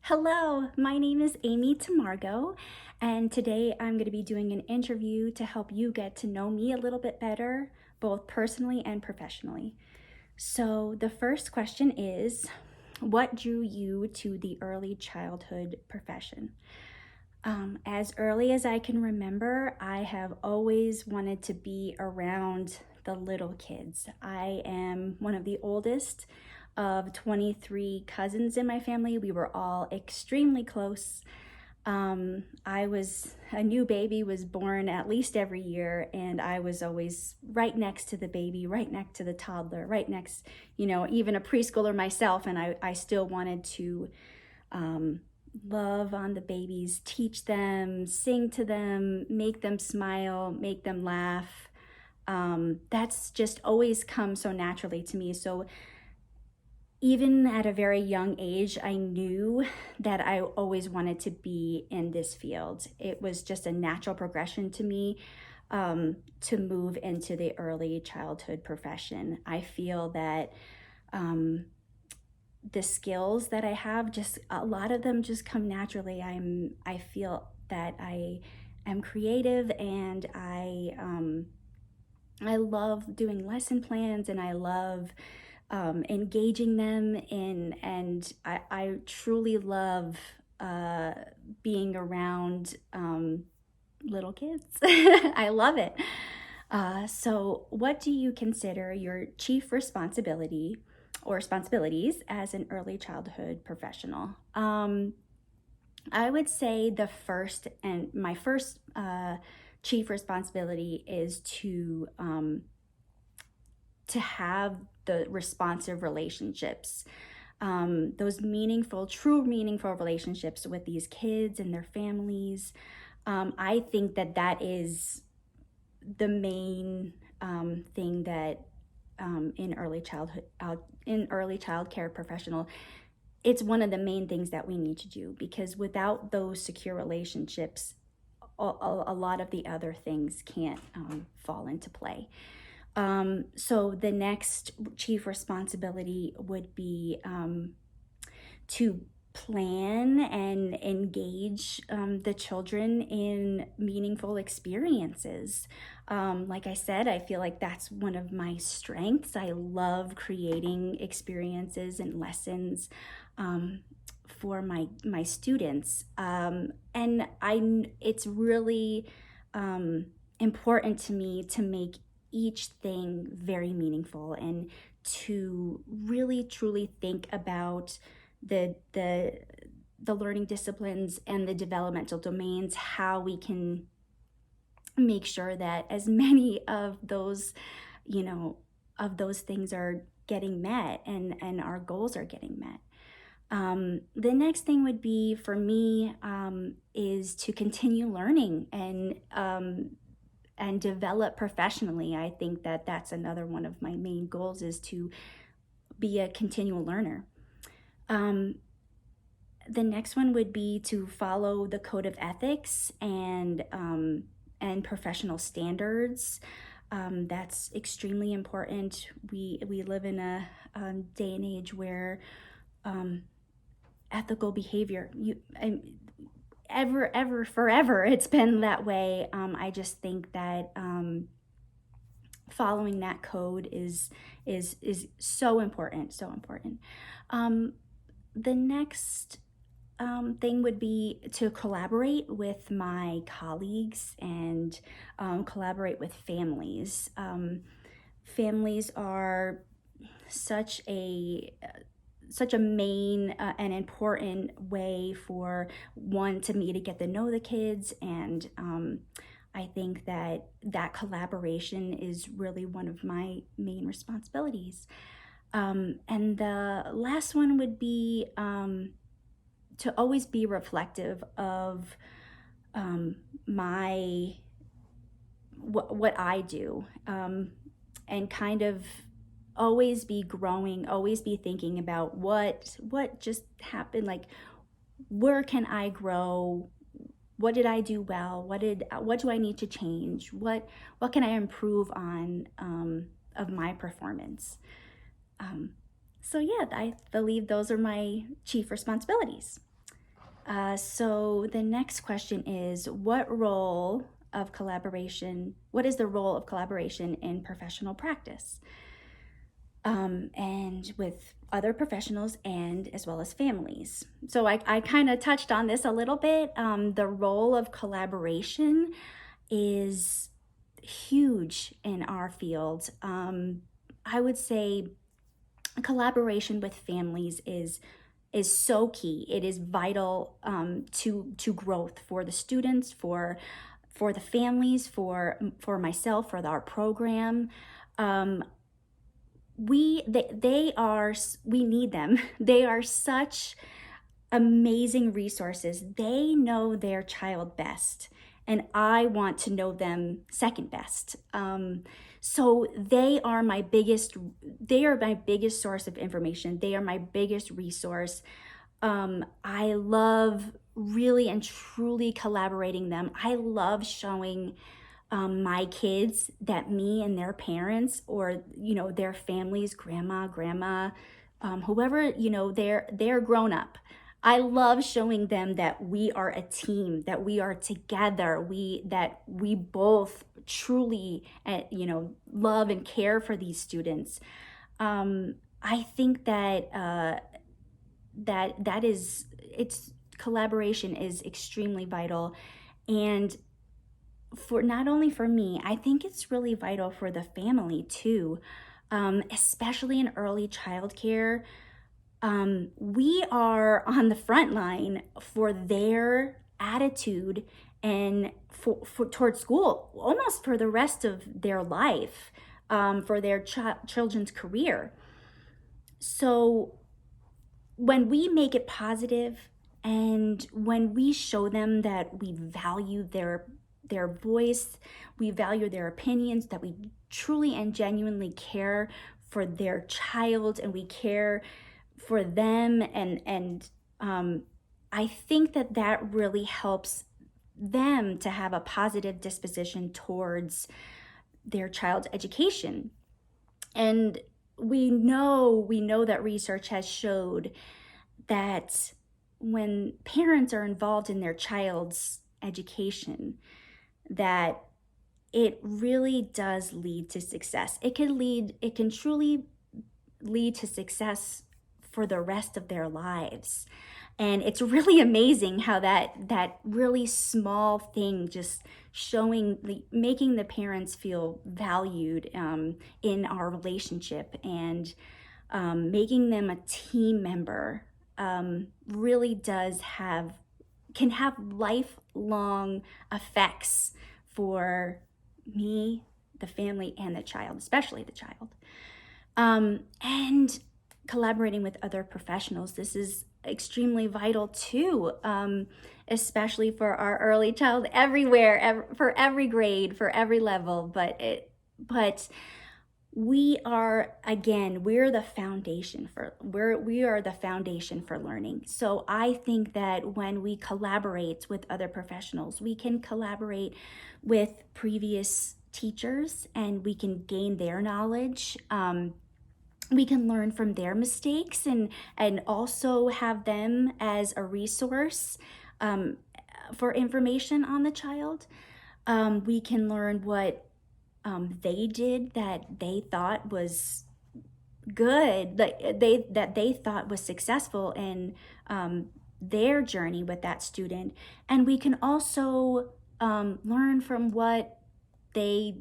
Hello, my name is Amy Tamargo, and today I'm going to be doing an interview to help you get to know me a little bit better, both personally and professionally. So, the first question is, what drew you to the early childhood profession? As early as I can remember, I have always wanted to be around the little kids. I am one of the oldest of 23 cousins in my family. We were all extremely close. I was a new baby was born at least every year, and I was always right next to the baby, right next to the toddler, right next, even a preschooler myself, and I still wanted to um, love on the babies, teach them, sing to them, make them smile, make them laugh. That's just always come so naturally to me. So even at a very young age, I knew that I always wanted to be in this field. It was just a natural progression to me to move into the early childhood profession. I feel that um, the skills that I have, just a lot of them just come naturally. I feel that I am creative, and I love doing lesson plans, and I love engaging them in, and I truly love being around little kids. I love it. So, what do you consider your chief responsibility or responsibilities as an early childhood professional? I would say my first chief responsibility is to have the responsive relationships, those true meaningful relationships with these kids and their families. I think that is the main thing that in early child care professional, it's one of the main things that we need to do, because without those secure relationships, a lot of the other things can't fall into play. So the next chief responsibility would be to plan and engage the children in meaningful experiences. Like I said, I feel like that's one of my strengths. I love creating experiences and lessons for my students, and it's really important to me to make each thing very meaningful, and to really truly think about the learning disciplines and the developmental domains, how we can make sure that as many of those, of those things are getting met, and our goals are getting met. The next thing would be for me is to continue learning and develop professionally. I think that that's another one of my main goals, is to be a continual learner. The next one would be to follow the code of ethics and professional standards. That's extremely important. We live in a day and age where ethical behavior, forever, it's been that way. I just think that following that code is so important, so important. The next thing would be to collaborate with my colleagues and collaborate with families. Families are such a main and important way for one to me to get to know the kids, and I think that collaboration is really one of my main responsibilities. And the last one would be to always be reflective of what I do, and kind of always be growing, always be thinking about what just happened, like where can I grow, what did I do well, what do I need to change, what can I improve on of my performance. So yeah, I believe those are my chief responsibilities. So the next question is, what is the role of collaboration in professional practice? And with other professionals and as well as families. So I kind of touched on this a little bit. The role of collaboration is huge in our field. I would say collaboration with families is so key. It is vital to growth for the students, for the families, for myself, for our program. We need them. They are such amazing resources. They know their child best, and I want to know them second best. So they are my biggest source of information. They are my biggest resource. I love really and truly collaborating them. I love showing my kids that me and their parents, or their families, grandma, whoever, they're grown up. I love showing them that we are a team, that we are together, that we both truly love and care for these students. I think that is it's collaboration is extremely vital, and for not only for me, I think it's really vital for the family too, especially in early childcare. We are on the front line for their attitude and for towards school, almost for the rest of their life, for their children's career. So when we make it positive, and when we show them that we value their voice, we value their opinions, that we truly and genuinely care for their child, and we care for them, and I think that really helps them to have a positive disposition towards their child's education. And we know that research has showed that when parents are involved in their child's education, that it really does lead to success. It can truly lead to success for the rest of their lives. And it's really amazing how that really small thing, just making the parents feel valued in our relationship, and making them a team member, really can have lifelong effects for me, the family, and the child, especially the child. And collaborating with other professionals, this is extremely vital too, especially for our early child, for every grade, for every level. But we are the foundation for learning. So I think that when we collaborate with other professionals, we can collaborate with previous teachers, and we can gain their knowledge. We can learn from their mistakes, and also have them as a resource for information on the child. We can learn what they did that they thought was good, that they thought was successful in their journey with that student. And we can also learn from what they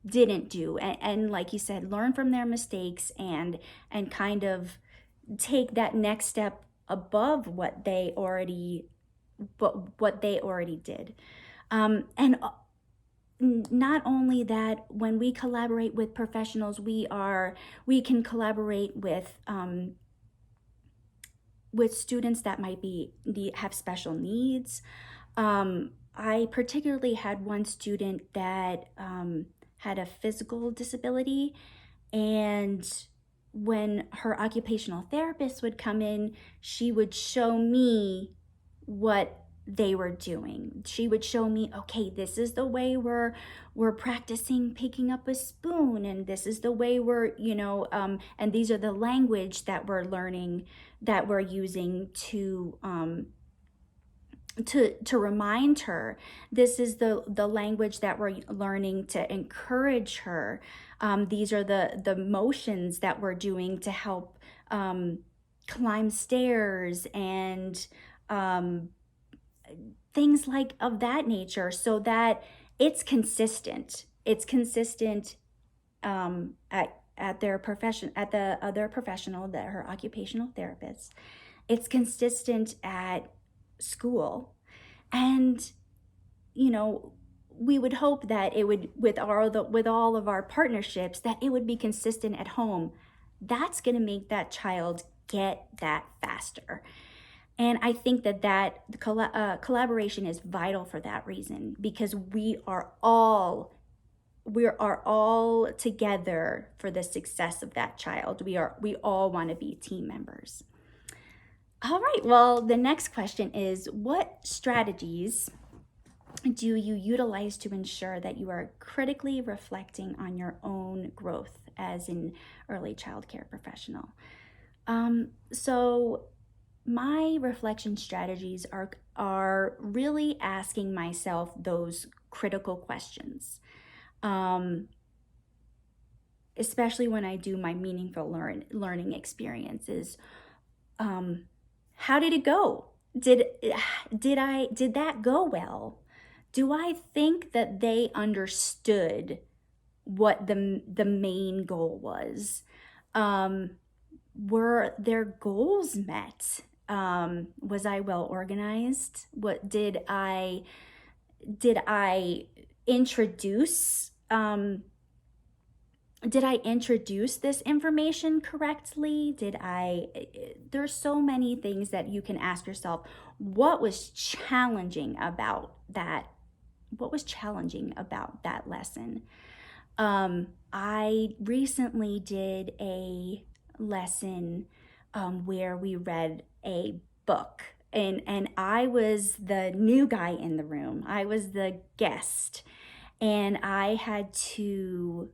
didn't do, and like you said, learn from their mistakes, and kind of take that next step above what they already did. And not only that, when we collaborate with professionals, we can collaborate with students that might have special needs. I particularly had one student that had a physical disability, and when her occupational therapist would come in, she would show me what they were doing. She would show me, okay, this is the way we're practicing picking up a spoon, and this is the way and these are the language that we're learning, that we're using to to remind her this is the language that we're learning to encourage her. These are the motions that we're doing to help climb stairs and things like of that nature, so that it's consistent. It's consistent at their profession, at the other professional, that her occupational therapist. It's consistent at school. And we would hope that it would, with all of our partnerships, that it would be consistent at home. That's going to make that child get that faster. And I think that collaboration is vital for that reason, because we are all together for the success of that child. We all want to be team members. All right, well, the next question is, what strategies do you utilize to ensure that you are critically reflecting on your own growth as an early child care professional? So my reflection strategies are really asking myself those critical questions, especially when I do my meaningful learning experiences. How did it go? Did that go well? Do I think that they understood what the main goal was? Were their goals met? Was I well organized? What did I introduce? Did I introduce this information correctly? There's so many things that you can ask yourself. What was challenging about that? What was challenging about that lesson? I recently did a lesson where we read a book, and I was the new guy in the room. I was the guest, and I had to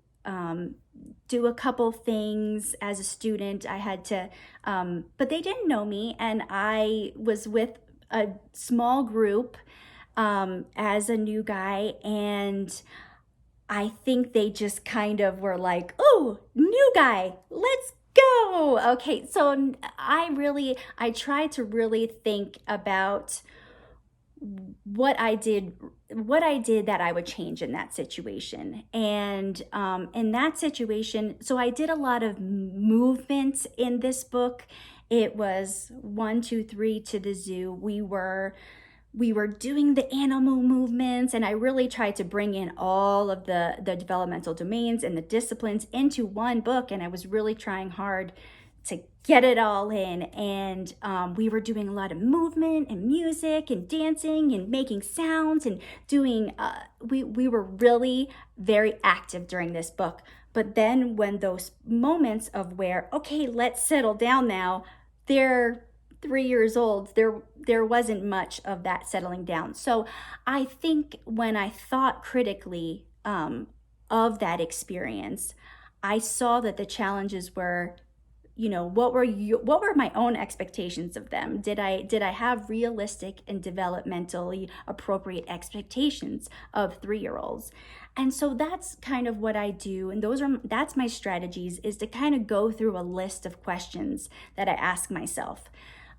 do a couple things as a student. I had to, but they didn't know me, and I was with a small group as a new guy, and I think they just kind of were like, "Oh, new guy, let's go." Okay, so I tried to really think about what I did that I would change in that situation. And in that situation, so I did a lot of movement in this book. It was 1, 2, 3 to the zoo. We were doing the animal movements, and I really tried to bring in all of the developmental domains and the disciplines into one book, and I was really trying hard to get it all in. And we were doing a lot of movement and music and dancing and making sounds and doing, we were really very active during this book. But then when those moments of where, okay, let's settle down now, they're 3 years old, there wasn't much of that settling down. So I think when I thought critically of that experience, I saw that the challenges were, what were my own expectations of them? Did I have realistic and developmentally appropriate expectations of 3-year-olds? And so that's kind of what I do, and that's my strategies, is to kind of go through a list of questions that I ask myself.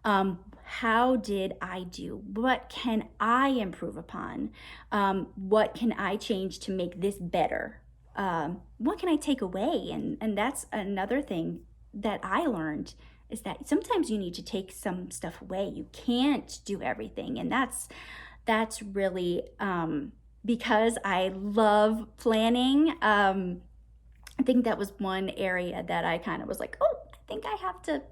How did I do? What can I improve upon? What can I change to make this better? What can I take away? And that's another thing that I learned, is that sometimes you need to take some stuff away. You can't do everything. And that's really, because I love planning. I think that was one area that I kind of was like, oh, I think I have to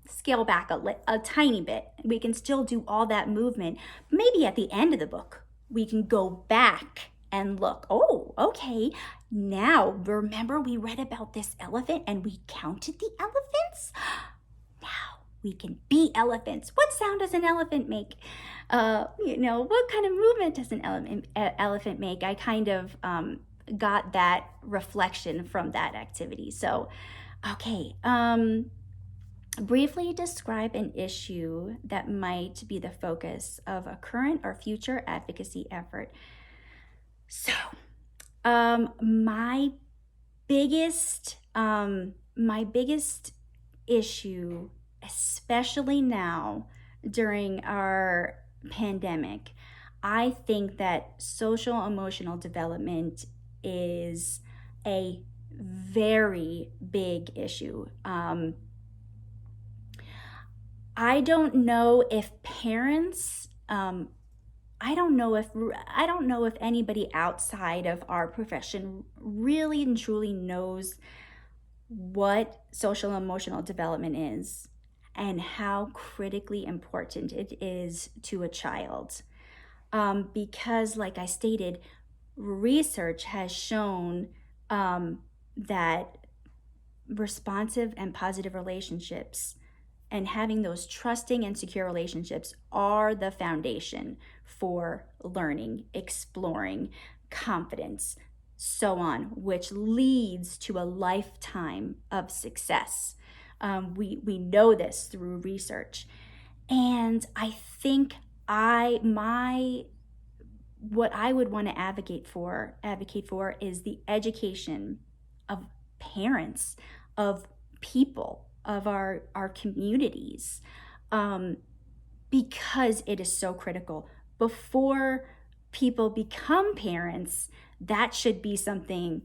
scale back a tiny bit. We can still do all that movement. Maybe at the end of the book, we can go back and look, oh, okay, now remember we read about this elephant and we counted the elephants? Now we can be elephants. What sound does an elephant make? What kind of movement does an elephant make? I kind of got that reflection from that activity. So, okay, Briefly describe an issue that might be the focus of a current or future advocacy effort. So, my biggest issue, especially now during our pandemic, I think that social emotional development is a very big issue. I don't know if parents, I don't know if anybody outside of our profession really and truly knows what social emotional development is and how critically important it is to a child. Because, like I stated, research has shown that responsive and positive relationships and having those trusting and secure relationships are the foundation for learning, exploring, confidence, so on, which leads to a lifetime of success. We know this through research. And I think what I would want to advocate for is the education of parents, of people, of our communities, because it is so critical. Before people become parents, that should be something.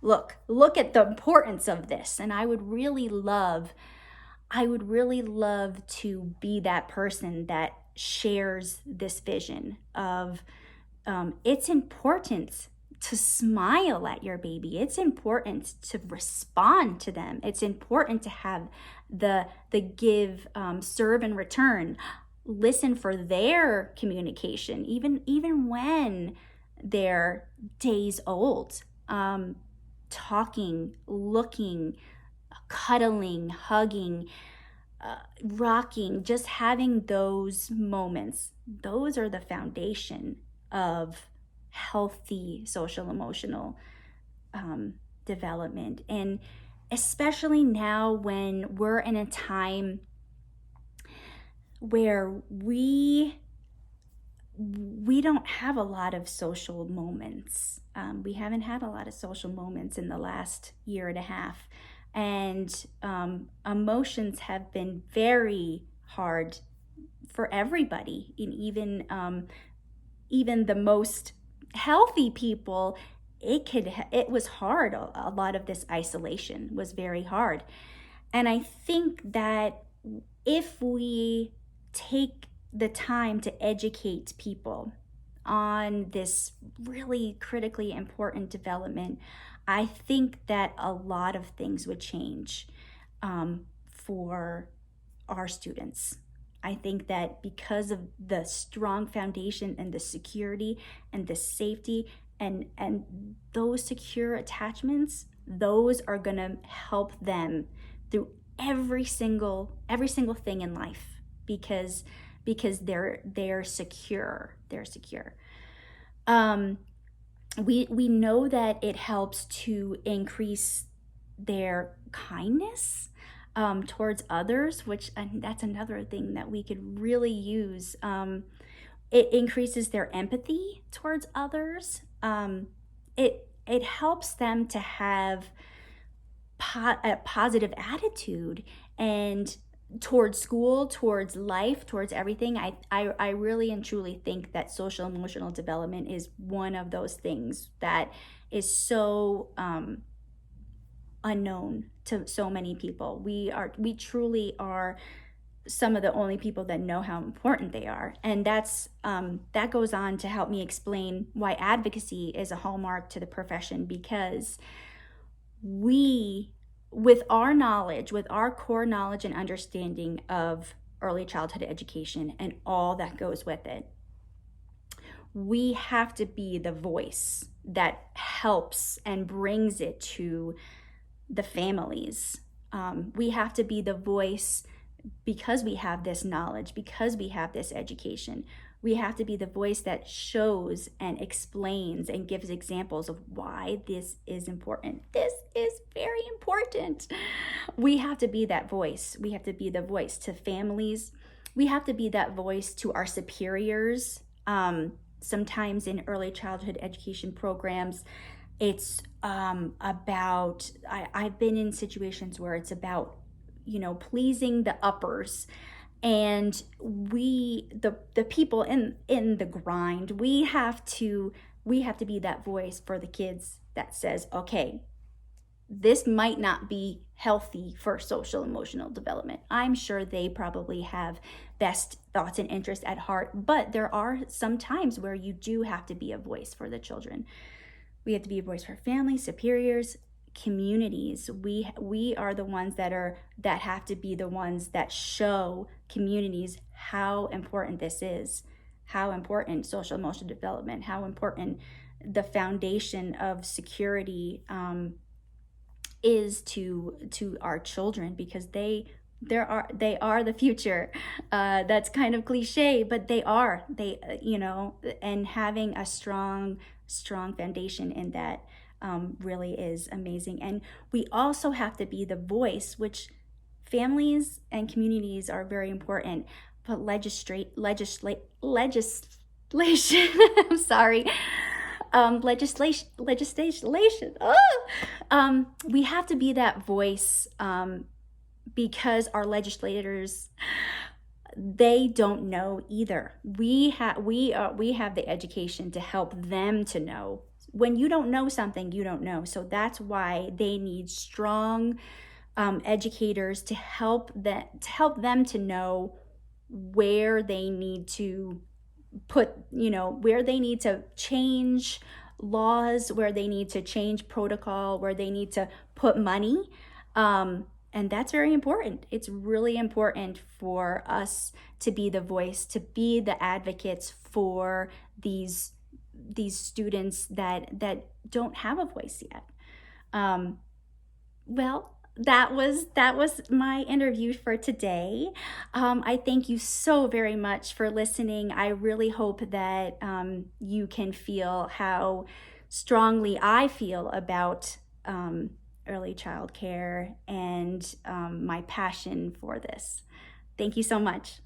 Look at the importance of this. And I would really love to be that person that shares this vision of it's important to smile at your baby. It's important to respond to them. It's important to have the give, serve, and return. Listen for their communication, even when they're days old. Talking, looking, cuddling, hugging, rocking, just having those moments. Those are the foundation of healthy social emotional development. And especially now when we're in a time where we don't have a lot of social moments. We haven't had a lot of social moments in the last year and a half. And emotions have been very hard for everybody, and even the most healthy people. It was hard. A lot of this isolation was very hard. And I think that if we take the time to educate people on this really critically important development, I think that a lot of things would change for our students. I think that because of the strong foundation and the security and the safety and those secure attachments, those are going to help them through every single thing in life, because they're secure. We know that it helps to increase their kindness towards others, which, and that's another thing that we could really use. It increases their empathy towards others. It helps them to have a positive attitude and towards school, towards life, towards everything. I really and truly think that social emotional development is one of those things that is so unknown to so many people. We truly are some of the only people that know how important they are. And that goes on to help me explain why advocacy is a hallmark to the profession, because we, with our knowledge, with our core knowledge and understanding of early childhood education and all that goes with it, we have to be the voice that helps and brings it to the families. We have to be the voice because we have this knowledge, because we have this education, we have to be the voice that shows and explains and gives examples of why this is important. This is very important. We have to be that voice. We have to be the voice to families. We have to be that voice to our superiors. Sometimes in early childhood education programs, it's about, I've been in situations where it's about, pleasing the uppers, and the people in the grind, we have to be that voice for the kids that says, okay, this might not be healthy for social emotional development. I'm sure they probably have best thoughts and interests at heart, but there are some times where you do have to be a voice for the children. We have to be a voice for families, superiors, communities. We are the ones that have to be the ones that show communities how important this is, how important social emotional development, how important the foundation of security is to our children, because they are the future. That's kind of cliche, but they and having a strong foundation in that really is amazing. And we also have to be the voice, which families and communities are very important, but legislation I'm sorry, legislation. We have to be that voice, because our legislators, they don't know either. We have the education to help them to know. When you don't know something, you don't know. So that's why they need strong educators to help them to know where they need to where they need to change laws, where they need to change protocol, where they need to put money. And that's very important. It's really important for us to be the voice, to be the advocates for these students that don't have a voice yet. Well, that was my interview for today. I thank you so very much for listening. I really hope that you can feel how strongly I feel about early child care and my passion for this. Thank you so much.